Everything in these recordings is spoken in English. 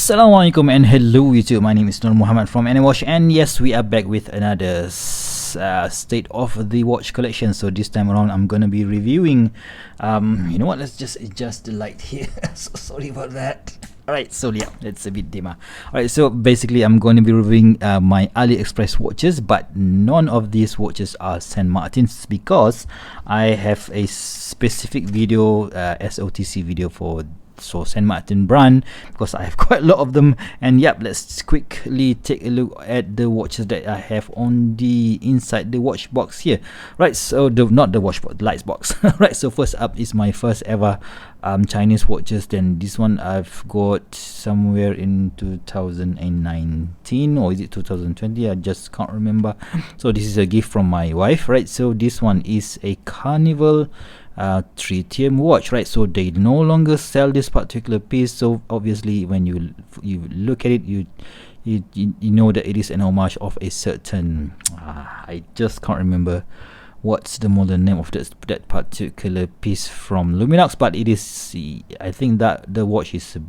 Assalamualaikum and hello YouTube. My name is Nur Muhammad from Aimimo, and yes, we are back with another state of the watch collection. So this time around I'm gonna be reviewing you know what, let's just adjust the light here. So sorry about that. Alright, so yeah, it's a bit dimmer. Alright, so basically I'm going to be reviewing my AliExpress watches, but none of these watches are St. Martin's because I have a specific video, SOTC video for St. Martin brand, because I have quite a lot of them. And yep, let's quickly take a look at the watches that I have on the inside the watch box here. Right, so not the watch box, the lights box. Right, so first up is my first ever Chinese watches. Then this one I've got somewhere in 2019, or is it 2020? I just can't remember. So this is a gift from my wife. Right, so this one is a Carnival Tritium watch. Right, so they no longer sell this particular piece, so obviously when you look at it, you know that it is an homage of a certain I just can't remember what's the modern name of that particular piece from Luminox, but it is, I think that the watch is a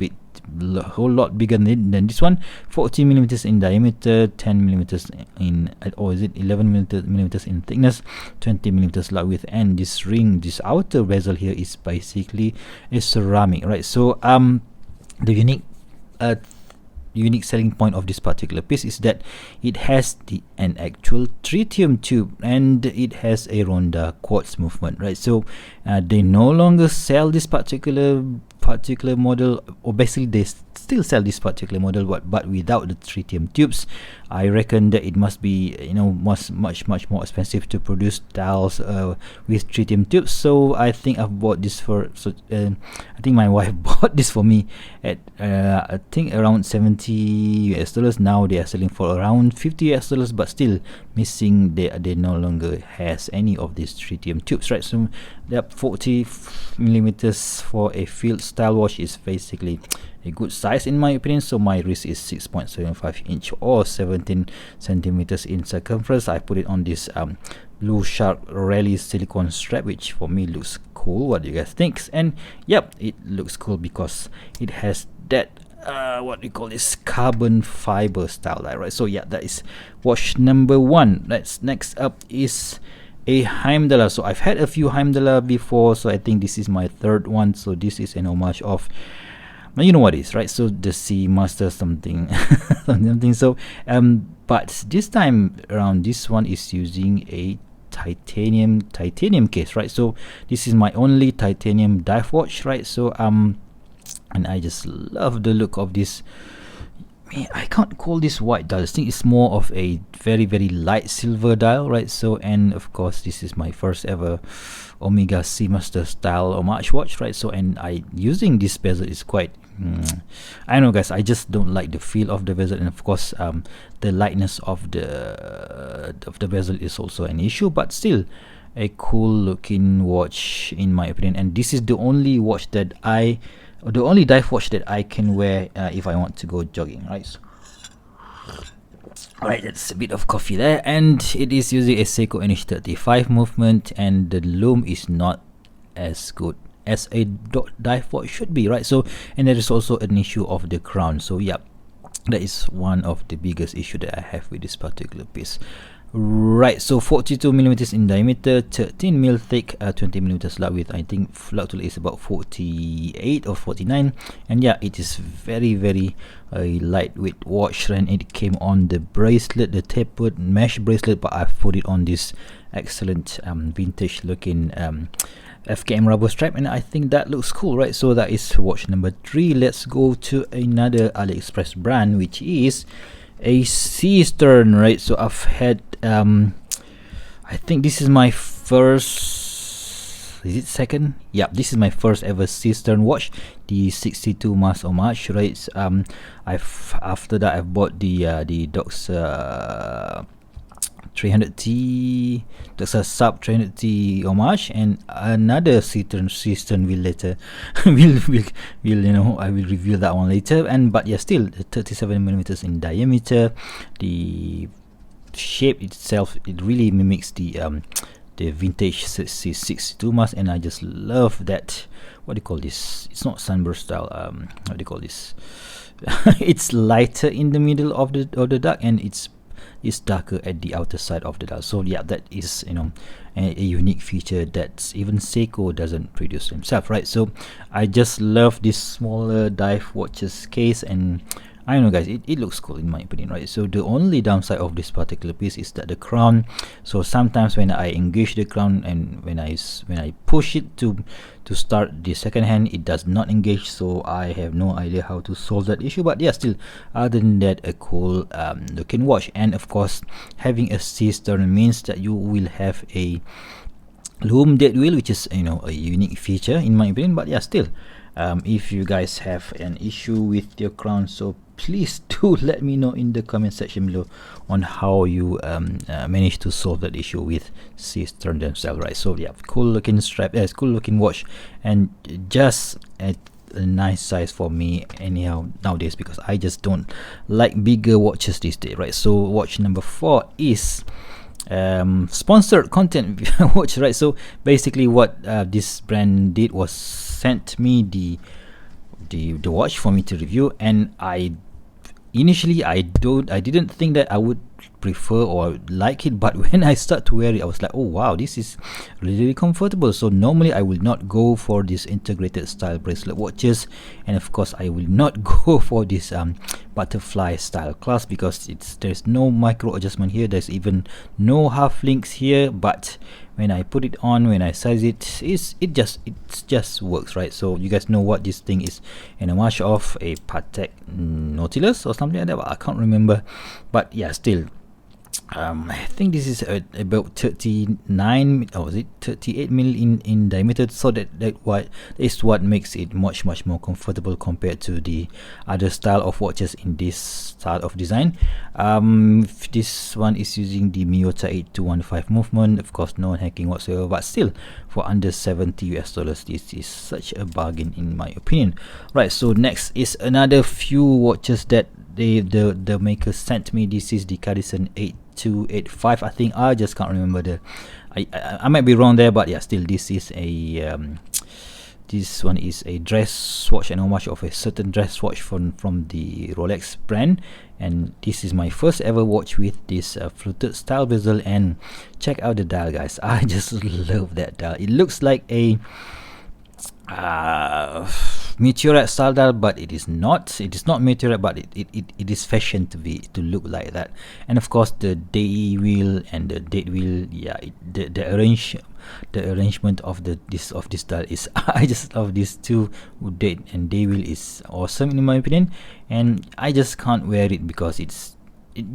whole lot bigger than this one. 40 millimeters in diameter, 10 millimeters in, or is it 11 millimeters in thickness, 20 millimeters long width, and this ring, this outer bezel here is basically a ceramic. Right, so the unique selling point of this particular piece is that it has an actual tritium tube, and it has a ronda quartz movement. Right, so they no longer sell this particular model, or basically they still sell this particular model, but without the tritium tubes. I reckon that it must be, you know, much more expensive to produce dials with tritium tubes. So I think I've bought this for, I think my wife bought this for me at I think around $70. Now they are selling for around $50, but still missing, they no longer has any of these tritium tubes. Right, so that 40 millimeters for a field style watch is basically a good size in my opinion. So my wrist is 6.75 inch or 17 centimeters in circumference. I put it on this blue shark rally silicone strap, which for me looks cool. What do you guys think? And yep, it looks cool because it has that what we call this carbon fiber style light. Right, so yeah, that is watch number one. Next up is a Heimdallr. So I've had a few Heimdallr before, so I think this is my third one. So this is an homage of, you know what it is, right? So the Sea Master something something. So but this time around, this one is using a titanium case. Right, so this is my only titanium dive watch. Right, so and I just love the look of this. I can't call this white dial. I think it's more of a very light silver dial. Right, so, and of course this is my first ever Omega Seamaster style homage watch. Right, so, and I using this bezel is quite I don't know guys, I just don't like the feel of the bezel, and of course the lightness of the bezel is also an issue, but still a cool looking watch in my opinion. And this is the only watch that the only dive watch that I can wear if I want to go jogging. Right, so, alright, that's a bit of coffee there, and it is using a Seiko NH35 movement, and the lume is not as good as a dive watch should be. Right, so, and there is also an issue of the crown. So yeah, that is one of the biggest issue that I have with this particular piece. Right, so 42 millimeters in diameter, 13 mil thick, 20 millimeters long width. I think float tool is about 48 or 49, and yeah, it is very a lightweight watch. And it came on the bracelet, the tapered mesh bracelet, but I've put it on this excellent vintage looking FKM rubber strap, and I think that looks cool. Right, so that is watch number 3. Let's go to another AliExpress brand, which is a Seestern. Right, so I've had I think this is my first, is it second? Yeah, this is my first ever Seestern watch, the 62 mass homage. Right, after that I've bought the Dox 300T, that's a sub 300T homage, and another Seestern will later will you know, I will review that one later. And but yeah, still 37 millimeters in diameter. The shape itself, it really mimics the vintage 62 mask, and I just love that, what do you call this, it's not sunburst style, what do you call this, it's lighter in the middle of the duck, and it's darker at the outer side of the dial. So yeah, that is, you know, a unique feature that even Seiko doesn't produce himself, right? So I just love this smaller dive watches case, and I don't know guys, it looks cool in my opinion, right? So the only downside of this particular piece is that the crown, so sometimes when I engage the crown and when I push it to start the second hand, it does not engage. So I have no idea how to solve that issue, but yeah, still, other than that, a cool looking watch. And of course, having a Seestern means that you will have a loom dead wheel, which is, you know, a unique feature in my opinion. But yeah, still, if you guys have an issue with your crown, so please do let me know in the comment section below on how you manage to solve that issue with Seestern themselves, right? So yeah, cool looking strap, cool looking watch, and just a nice size for me anyhow nowadays, because I just don't like bigger watches these days, right? So watch number 4 is sponsored content watch, right? So basically what this brand did was sent me the watch for me to review, and initially I didn't think that I would prefer or like it, but when I start to wear it, I was like, oh wow, this is really comfortable. So normally I will not go for this integrated style bracelet watches, and of course I will not go for this butterfly style clasp, because there's no micro adjustment here, there's even no half links here. But when I put it on, when I size it, it just works, right? So you guys know what this thing is, an homage of a Patek Nautilus or something like that, but I can't remember. But yeah, still, I think this is about 39 or was it 38 mil in diameter, so that is what makes it much more comfortable compared to the other style of watches in this style of design. This one is using the Miyota 8215 movement, of course no hacking whatsoever, but still, for under $70 this is such a bargain in my opinion, right? So next is another few watches that the maker sent me. This is the Cadisen 8285, I think. I just can't remember I might be wrong there, but yeah, still, this is a this one is a dress watch, an homage of a certain dress watch from the Rolex brand, and this is my first ever watch with this fluted style bezel. And check out the dial, guys. I just love that dial. It looks like a meteorite style dial, but it is not meteorite, but it is fashioned to look like that. And of course the day wheel and the date wheel, yeah, the arrangement of this dial is I just love these two. Date and day wheel is awesome in my opinion, and I just can't wear it because it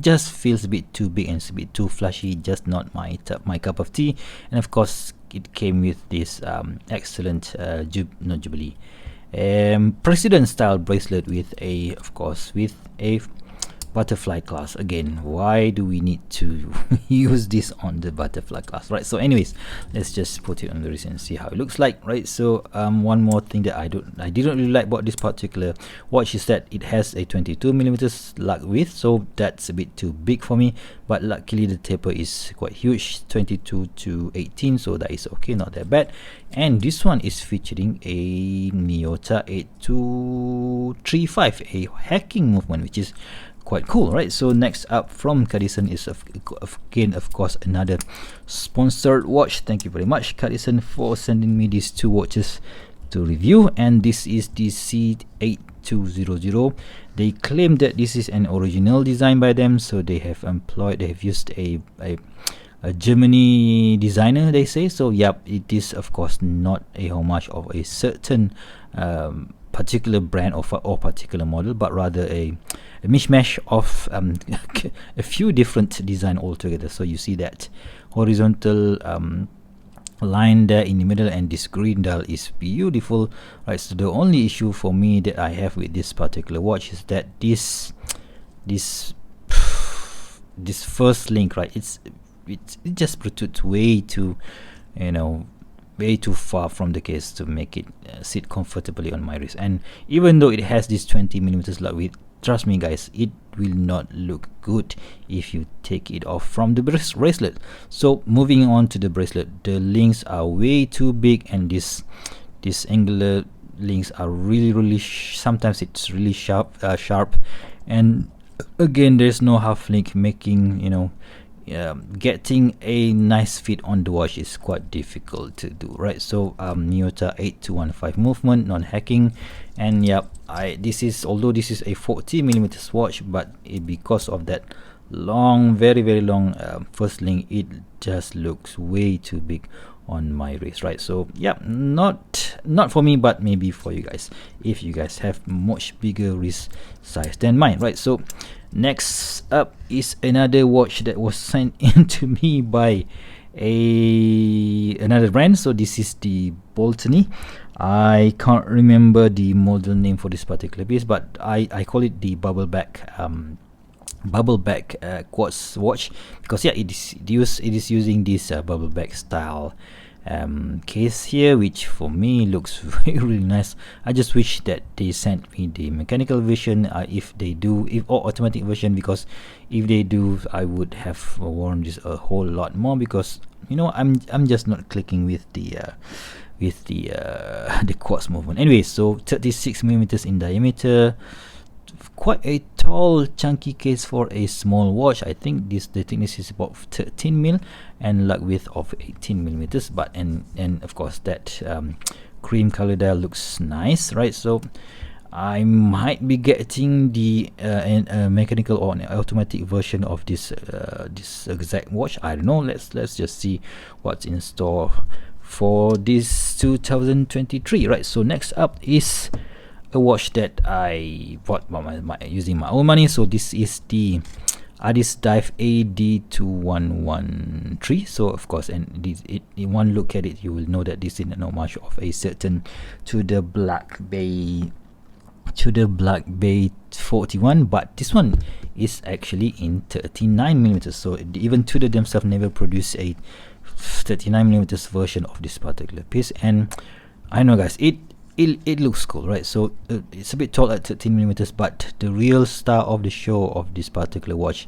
just feels a bit too big and it's a bit too flashy, just not my cup of tea. And of course it came with this excellent president style bracelet with a butterfly clasp. Again, why do we need to use this on the butterfly clasp, right? So anyways, let's just put it on the wrist and see how it looks like, right? So one more thing that I didn't really like about this particular watch is that it has a 22mm lug width, so that's a bit too big for me, but luckily the taper is quite huge, 22 to 18, so that is okay, not that bad. And this one is featuring a Miyota 8235, a hacking movement, which is quite cool, right? So next up from Cadisen is again, of course, another sponsored watch. Thank you very much, Cadisen, for sending me these two watches to review. And this is the C8200. They claim that this is an original design by them, so they have used a Germany designer, they say. So yep, it is of course not a homage of a certain particular brand or particular model, but rather a mishmash of a few different design altogether. So you see that horizontal line there in the middle, and this green dial is beautiful, right? So the only issue for me that I have with this particular watch is that this first link, right, it just protrudes way too, way too far from the case to make it sit comfortably on my wrist. And even though it has this 20mm lug width, trust me guys, it will not look good if you take it off from the bracelet. So moving on to the bracelet, the links are way too big, and this angular links are really sometimes it's really sharp, and again there's no half link, making getting a nice fit on the watch is quite difficult to do, right? So Miyota 8215 movement, non-hacking, and yep, this is, although this is a 40mm watch, but because of that long, very long first link, it just looks way too big on my wrist, right? So yeah, not for me, but maybe for you guys, if you guys have much bigger wrist size than mine, right? So next up is another watch that was sent in to me by another brand. So this is the Baltany. I can't remember the model name for this particular piece, but I call it the bubble back quartz watch, because yeah, it is using this bubble back style case here, which for me looks really nice. I just wish that they sent me the mechanical version, if they do, or automatic version, because if they do, I would have worn this a whole lot more, because I'm just not clicking with the quartz movement. Anyway, so 36mm in diameter, quite a tall chunky case for a small watch. I think the thickness is about 13mm and lug width of 18mm, but and of course that cream color dial looks nice, right? So I might be getting the mechanical or an automatic version of this exact watch. I don't know. Let's just see what's in store for this 2023, right? So next up is a watch that I bought using my own money. So this is the AddiesDive AD2113. So of course, and in one look at it, you will know that this is not much of a certain to the Black Bay 41, but this one is actually in 39mm. So even Tudor themselves never produced a 39mm version of this particular piece, and I know, guys, it looks cool, right? So it's a bit tall at 13mm, but the real star of the show of this particular watch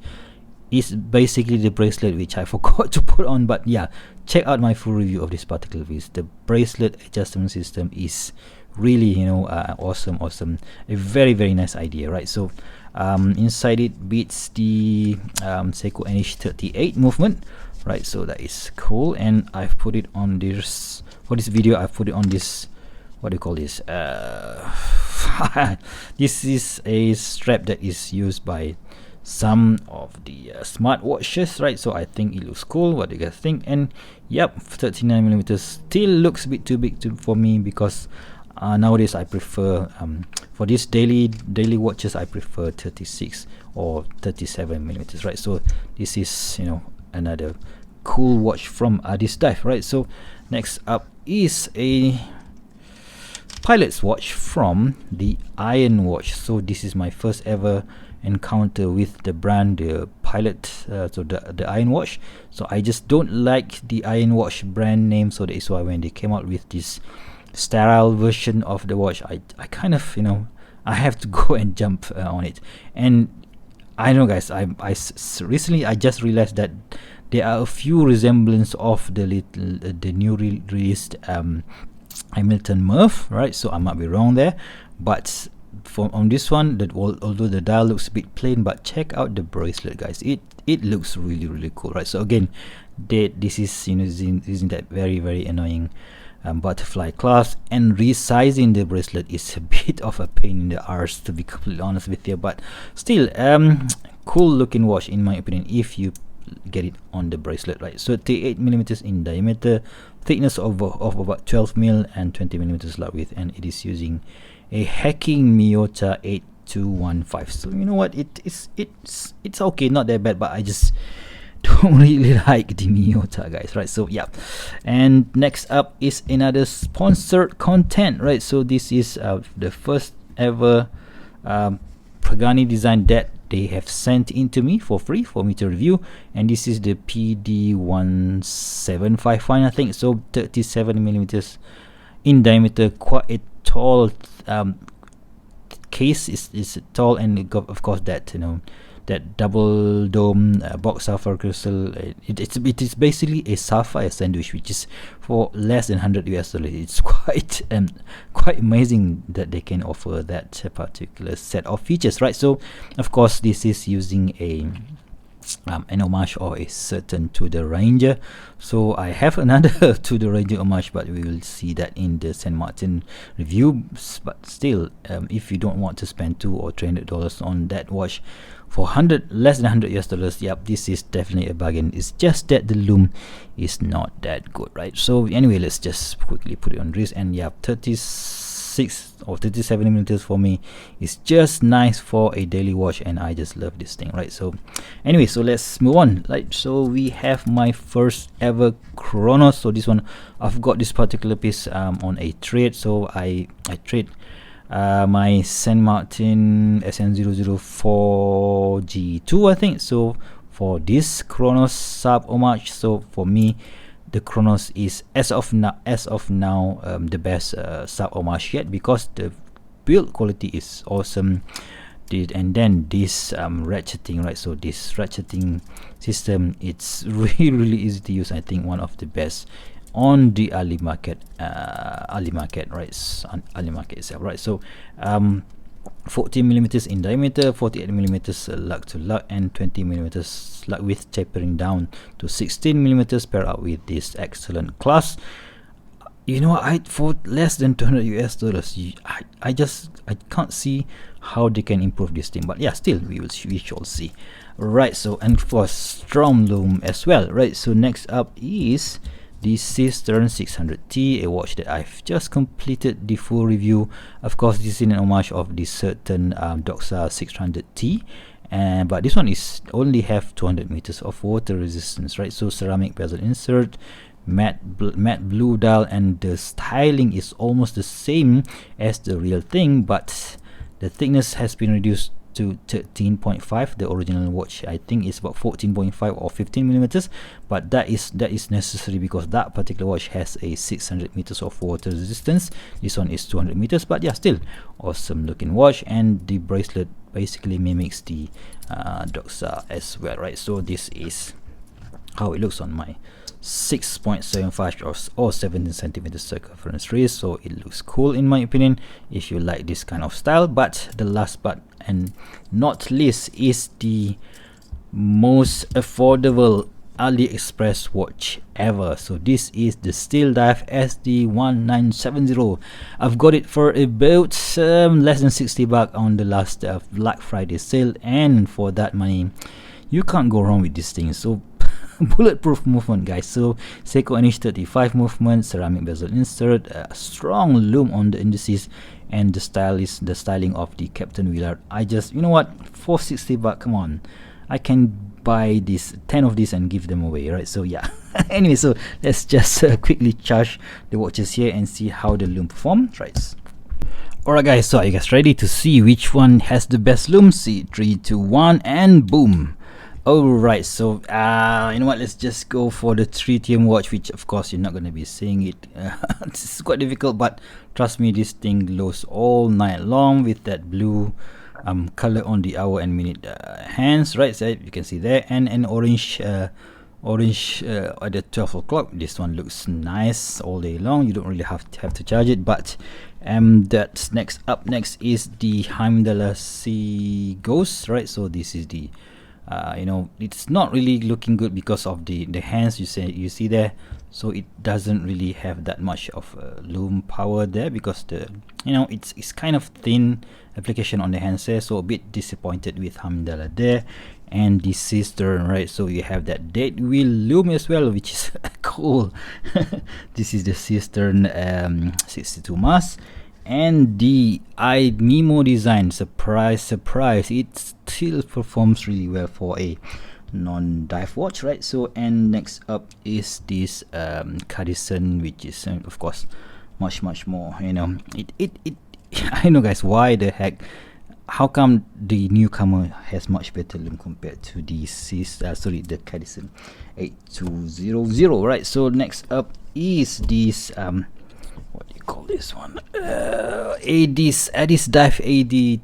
is basically the bracelet, which I forgot to put on. But yeah, check out my full review of this particular piece. The bracelet adjustment system is really awesome. A very nice idea, right? So inside it beats the Seiko NH38 movement, right? So that is cool, and I've put it on this, for this video I've put it on this, what do you call this, this is a strap that is used by some of the smart watches, right? So I think it looks cool. What do you guys think? And yep, 39mm still looks a bit too big for me, because nowadays I prefer for these daily watches, I prefer 36 or 37mm, right? So this is another cool watch from AddiesDive, right? So next up is a pilot's watch from the Ironwatch. So this is my first ever encounter with the brand, the Pilot, so the Ironwatch. So I just don't like the Ironwatch brand name, so that is why when they came out with this sterile version of the watch, I kind of I have to go and jump on it. And I know, guys, recently I just realized that there are a few resemblance of the new released Hamilton Murph, right? So I might be wrong there, but on this one, that although the dial looks a bit plain, but check out the bracelet, guys. It looks really cool, right? So again, this is using that very annoying butterfly clasp, and resizing the bracelet is a bit of a pain in the arse, to be completely honest with you, but still cool looking watch in my opinion if you get it on the bracelet, right? So 38mm in diameter, thickness of about 12mm, and 20mm lug width, and it is using a hacking Miyota 8215. So you know what, it's okay, not that bad, but I just don't really like the Miyota, guys, right? So yeah, and next up is another sponsored content, right? So this is the first ever Pagani design that they have sent in to me for free for me to review, and this is the PD1751, I think. So 37mm in diameter, quite a tall case, is tall, and of course that that double dome box sapphire crystal. It is basically a sapphire sandwich, which is for less than $100. It's quite quite amazing that they can offer that particular set of features, right? So of course this is using an homage or a certain to the Ranger. So I have another to the Ranger homage, but we will see that in the St. Martin review. But still, if you don't want to spend $200 or $300 on that watch for less than $100, yep, this is definitely a bargain. It's just that the loom is not that good, right? So anyway, let's just quickly put it on wrist, and yeah, 36 or 37 millimeters for me is just nice for a daily watch, and I just love this thing, right? So anyway, so let's move on. Right, so we have my first ever Cronos. So this one, I've got this particular piece on a trade. So I trade my St. Martin SN004G2, I think, so for this Cronos sub homage. So for me, the Cronos is as of now the best sub homage yet, because the build quality is awesome. And then this ratcheting, right? So this ratcheting system, it's really easy to use. I think one of the best on the Ali market, right? Ali market itself, right? So 14 millimeters in diameter, 48 millimeters lug to lug, and 20 millimeters lug width, tapering down to 16 millimeters, paired up with this excellent clasp. You know, for less than $200, I can't see how they can improve this thing. But yeah, still we shall see, right? So, and of course strong loom as well, right? So next up is the Seestern 600T, a watch that I've just completed the full review. Of course, this is in an homage of the certain Doxa 600T, but this one is only have 200 meters of water resistance, right? So ceramic bezel insert, matte blue dial, and the styling is almost the same as the real thing, but the thickness has been reduced to 13.5. The original watch, I think, is about 14.5 or 15 millimeters, but that is necessary because that particular watch has a 600 meters of water resistance. This one is 200 meters, but yeah, still awesome looking watch. And the bracelet basically mimics the Doxa as well, right? So this is how it looks on my 6.75 or 17 centimeters circumference wrist. So it looks cool in my opinion if you like this kind of style. But the last but and not least is the most affordable AliExpress watch ever. So this is the Steeldive SD1970. I've got it for about less than $60 on the last Black Friday sale, and for that money you can't go wrong with this thing. So bulletproof movement, guys. So Seiko NH35 movement, ceramic bezel insert, strong loom on the indices, and the styling of the Captain Willard. I just, you know what, for $60, come on, I can buy this 10 of these and give them away, right? So yeah. Anyway, so let's just quickly charge the watches here and see how the loom performs, right? Alright guys, so are you guys ready to see which one has the best loom? See, 3, 2, 1, and boom. Alright, so you know what, let's just go for the Tritium watch, which of course you're not going to be seeing it. This is quite difficult, but trust me, this thing glows all night long with that blue color on the hour and minute hands, right? So you can see there, and an orange at the 12 o'clock. This one looks nice all day long. You don't really have to charge it. But that's next is the Heimdallr Sea Ghost, right? So this is the you know, it's not really looking good because of the hands you see there. So it doesn't really have that much of loom power there, because it's kind of thin application on the hands there. So a bit disappointed with Heimdallr there. And the Seestern, right? So you have that dead wheel loom as well, which is cool. This is the Seestern 62 mass. And the Aimimo design, surprise, it still performs really well for a non-dive watch, right? So, and next up is this Cadisen, which is of course much more, you know, it I know guys, why the heck, how come the newcomer has much better loom compared to the the Cadisen 8200, right? So next up is this what do you call this one? AddiesDive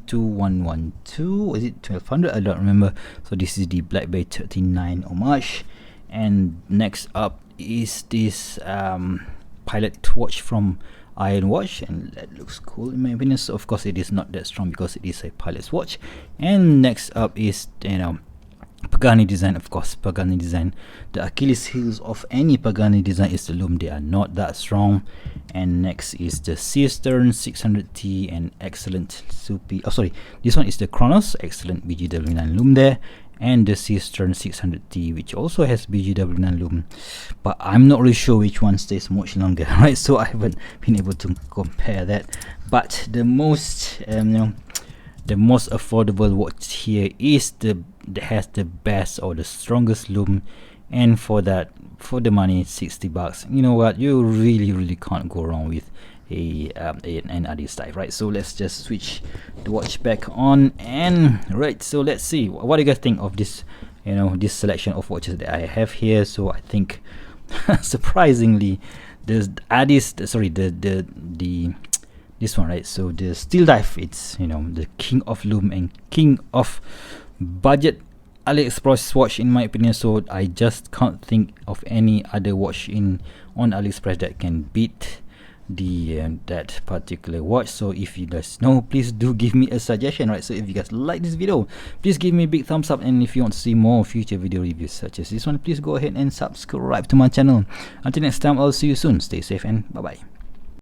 AD2113. Is it 1200? I don't remember. So this is the Black Bay 39 homage. And next up is this pilot watch from Ironwatch, and that looks cool in my opinion. So of course it is not that strong because it is a pilot's watch. And next up is, you know, Pagani design. Of course, Pagani design, the Achilles heels of any Pagani design is the loom. They are not that strong. And next is the Seestern 600T and excellent Supi. Oh sorry, this one is the Cronos, excellent BGW9 loom there. And the Seestern 600T, which also has BGW9 loom, but I'm not really sure which one stays much longer, right? So I haven't been able to compare that. But the most the most affordable watch here is that has the best or the strongest loom, and for that, for the money, 60 bucks, you know what, you really can't go wrong with an AddiesDive, right? So let's just switch the watch back on, and right, so let's see what do you guys think of this, you know, this selection of watches that I have here. So I think surprisingly the this one, right? So the Steeldive, it's, you know, the king of loom and king of budget AliExpress watch in my opinion. So I just can't think of any other watch on AliExpress that can beat the that particular watch. So if you guys know, please do give me a suggestion, right? So if you guys like this video, please give me a big thumbs up, and if you want to see more future video reviews such as this one, please go ahead and subscribe to my channel. Until next time, I'll see you soon. Stay safe and bye bye.